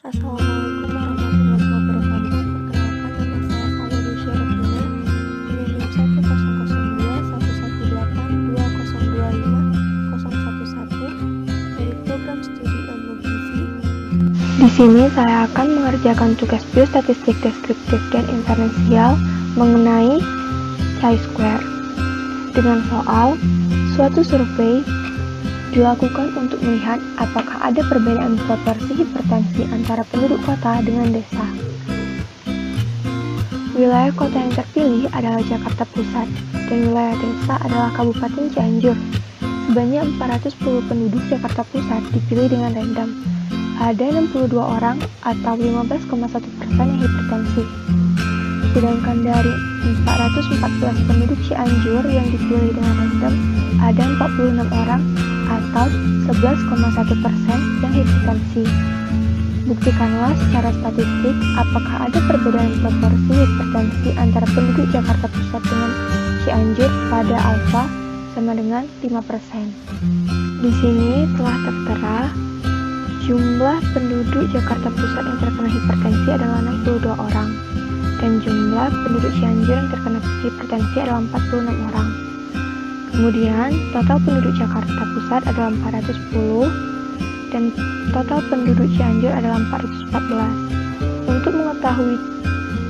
Assalamualaikum warahmatullahi wabarakatuh. Perkenalkan, nama saya Saludi Syarifina, NIM 100218201250011 dari program studi ilmu gizi. Di sini saya akan mengerjakan tugas biostatistik deskriptif dan inferensial mengenai chi-square dengan soal suatu survei dilakukan untuk melihat apakah ada perbedaan proporsi hipertensi antara penduduk kota dengan desa. Wilayah kota yang terpilih adalah Jakarta Pusat dan wilayah desa adalah Kabupaten Cianjur. Sebanyak 410 penduduk Jakarta Pusat dipilih dengan random. Ada 62 orang atau 15,1% yang hipertensi. Sedangkan dari 414 penduduk Cianjur yang dipilih dengan random, ada 46 orang atau 11,1% yang hipertensi. Buktikanlah secara statistik apakah ada perbedaan proporsi hipertensi antara penduduk Jakarta Pusat dengan Cianjur pada alfa sama dengan 5%. Di sini telah tertera jumlah penduduk Jakarta Pusat yang terkena hipertensi adalah 62 orang dan jumlah penduduk Cianjur yang terkena hipertensi adalah 46 orang. Kemudian, total penduduk Jakarta Pusat adalah 410 dan total penduduk Cianjur adalah 414. Untuk mengetahui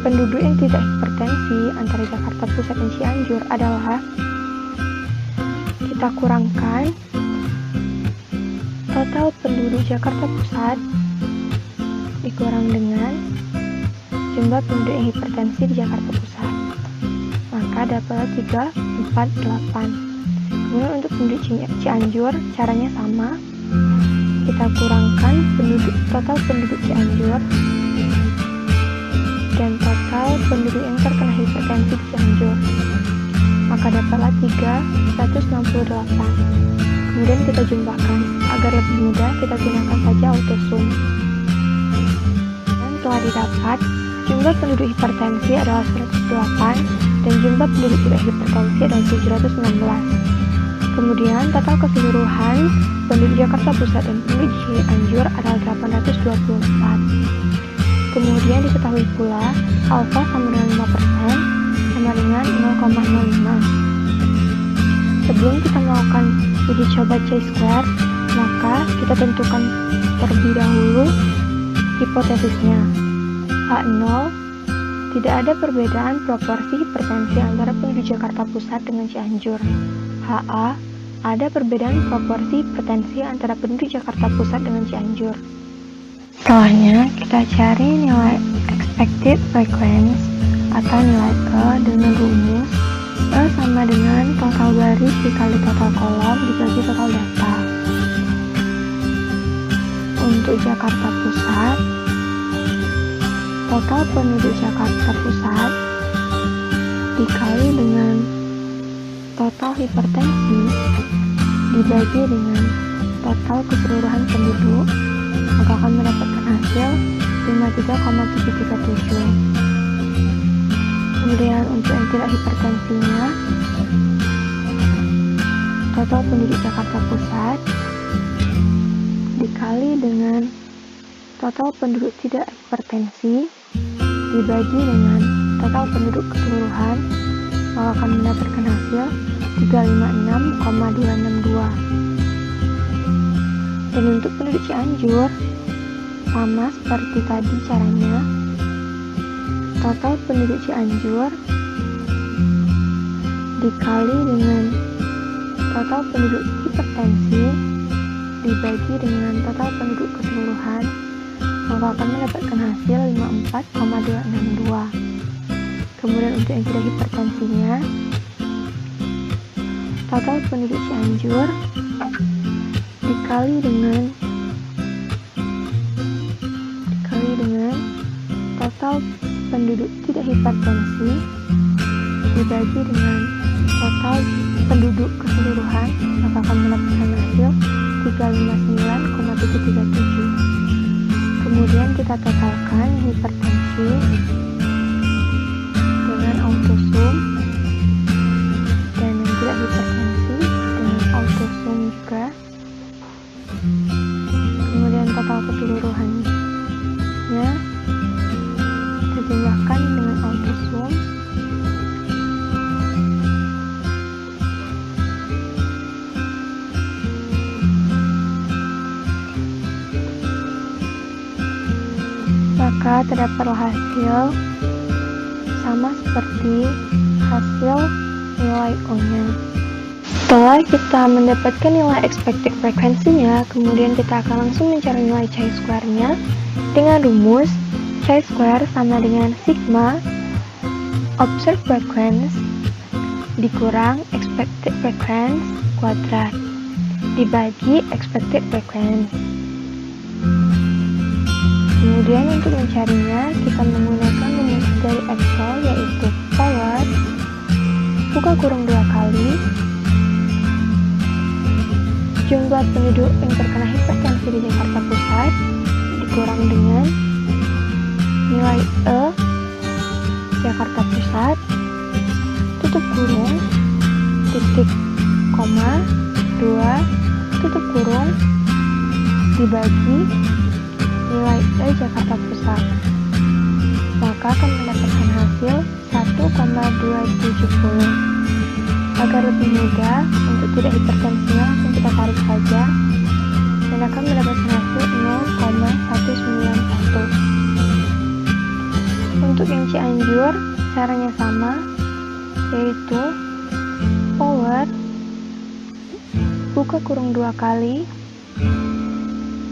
penduduk yang tidak hipertensi antara Jakarta Pusat dan Cianjur adalah kita kurangkan total penduduk Jakarta Pusat dikurang dengan jumlah penduduk yang hipertensi di Jakarta Pusat. Maka dapatlah 348. Kemudian untuk penduduk Cianjur caranya sama, kita kurangkan total penduduk Cianjur dan total penduduk yang terkena hipertensi di Cianjur, maka dapatlah 368. Kemudian kita jumlahkan agar lebih mudah, kita gunakan saja autosum. Dan telah didapat jumlah penduduk hipertensi adalah 108 dan jumlah penduduk tidak hipertensi adalah 716. Kemudian total keseluruhan penduduk Jakarta Pusat dan penduduk Cianjur adalah 824. Kemudian diketahui pula alfa sama dengan 5% sama dengan 0,05. Sebelum kita melakukan uji coba chi-square, maka kita tentukan terlebih dahulu hipotesisnya. H0, tidak ada perbedaan proporsi hipertensi antara penduduk Jakarta Pusat dengan Cianjur. HA, ada perbedaan proporsi hipertensi antara penduduk Jakarta Pusat dengan Cianjur. Setelahnya, kita cari nilai expected frequency atau nilai E dengan rumus E sama dengan total baris dikali total kolom dibagi total data. Untuk Jakarta Pusat, total penduduk Jakarta Pusat dikali dengan total hipertensi dibagi dengan total keseluruhan penduduk, maka akan mendapatkan hasil 53,737. Kemudian untuk yang tidak hipertensinya, total penduduk Jakarta Pusat dikali dengan total penduduk tidak hipertensi dibagi dengan total penduduk keseluruhan, maka akan mendapatkan hasil 356,262. Dan untuk penduduk Cianjur sama seperti tadi caranya. Total penduduk Cianjur dikali dengan total penduduk hipertensi dibagi dengan total penduduk keseluruhan, maka akan mendapatkan hasil 54,262. Kemudian untuk yang tidak hipertensinya, total penduduk Cianjur dikali dengan total penduduk tidak hipertensi dibagi dengan total penduduk keseluruhan, maka akan mendapatkan hasil 359,737. Kemudian kita totalkan hipertensi dengan autosum dan yang tidak hipertensi dengan autosum juga. Kemudian total keseluruhannya maka terdapatlah hasil sama seperti hasil nilai O-nya. Setelah kita mendapatkan nilai expected frekuensinya, kemudian kita akan langsung mencari nilai chi-square-nya dengan rumus chi-square sama dengan sigma observed frequency dikurang expected frequency kuadrat dibagi expected frequency. Kemudian untuk mencarinya, kita menggunakan rumus dari Excel, yaitu power buka kurung 2 kali jumlah penduduk yang terkena hipertensi di Jakarta Pusat dikurang dengan nilai E Jakarta Pusat tutup kurung titik koma 2 tutup kurung dibagi nilai E Jakarta Pusat, maka akan mendapatkan hasil 1,270. Agar lebih mudah untuk tidak hipertensinya, langsung kita tarik saja dan akan mendapatkan hasil 0,191. Untuk yang Cianjur caranya sama, yaitu power buka kurung 2 kali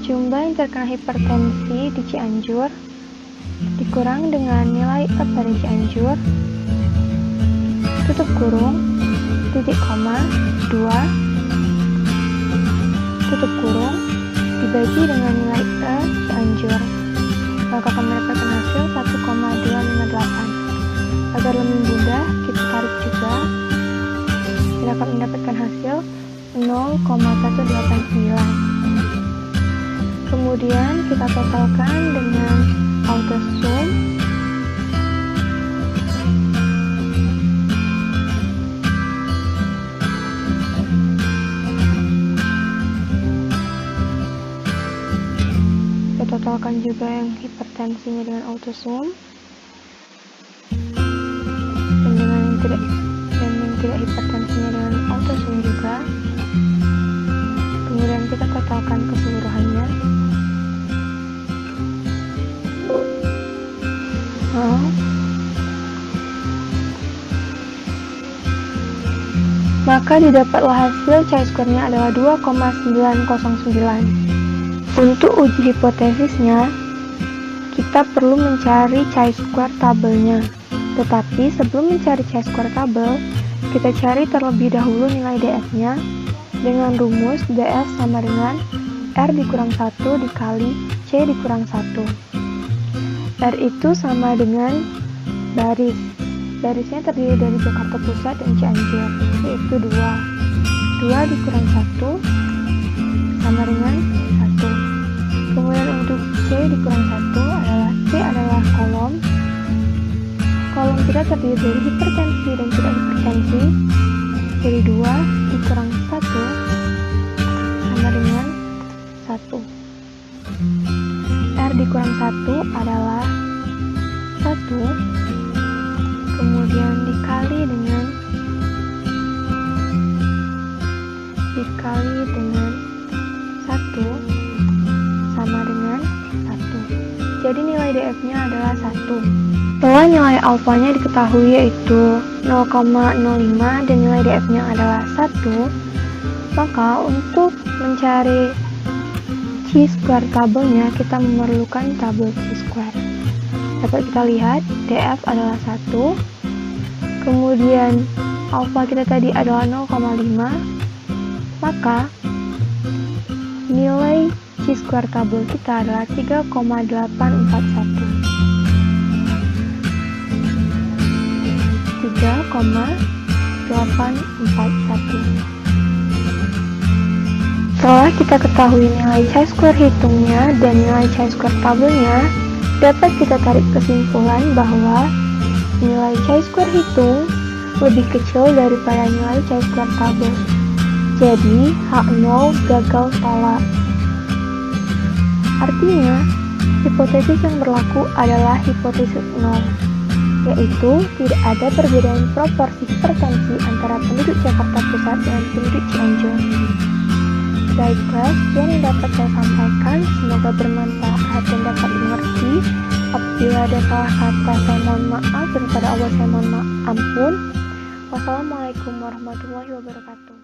jumlah yang terkena hipertensi di Cianjur dikurang dengan nilai E pada Cianjur tutup kurung titik koma 2 tutup kurung dibagi dengan nilai E Cianjur, maka akan mendapatkan hasil 1,258. Agar lebih mudah, kita tarik juga dan akan mendapatkan hasil 0,189. Kemudian kita totalkan dengan auto sum. Kita totalkan juga yang hipertensinya dengan auto sum dan yang tidak hipertensinya dengan auto sum juga. Kemudian kita totalkan keseluruhannya. Maka didapatlah hasil chi-square-nya adalah 2,909. Untuk uji hipotesisnya, kita perlu mencari chi-square tabelnya. Tetapi sebelum mencari chi-square tabel, kita cari terlebih dahulu nilai df-nya dengan rumus df sama dengan r dikurang 1 dikali c dikurang 1. R itu sama dengan barisnya terdiri dari Jakarta Pusat dan Cianjur, yaitu 2 dikurang 1 sama dengan 1. Kemudian untuk C dikurang 1 adalah C adalah kolom kita terdiri dari hipertensi dan tidak hipertensi, jadi 2 dikurang 1 sama dengan 1. R dikurang 1 adalah 1, kemudian dikali dengan 1 sama dengan 1. Jadi nilai DF-nya adalah 1. Setelah nilai alfanya diketahui yaitu 0,05 dan nilai DF-nya adalah 1, maka untuk mencari chi-square tabelnya kita memerlukan tabel chi-square. Dapat kita lihat DF adalah 1, kemudian alfa kita tadi adalah 0,5, maka nilai chi-square tabel kita adalah 3,841. 3,841. Setelah kita ketahui nilai chi-square hitungnya dan nilai chi-square tabelnya, dapat kita tarik kesimpulan bahwa nilai chi-square hitung lebih kecil daripada nilai chi-square tabel. Jadi H0 gagal salah. Artinya, hipotesis yang berlaku adalah hipotesis 0, yaitu tidak ada perbedaan proporsi hipertensi antara penduduk Jakarta Pusat dan penduduk Cianjur. Baiklah, sekian yang dapat saya sampaikan. Semoga bermanfaat dan dapat dimengerti. Apabila ada salah kata, saya mohon maaf, dan pada Allah saya mohon ampun. Wassalamualaikum warahmatullahi wabarakatuh.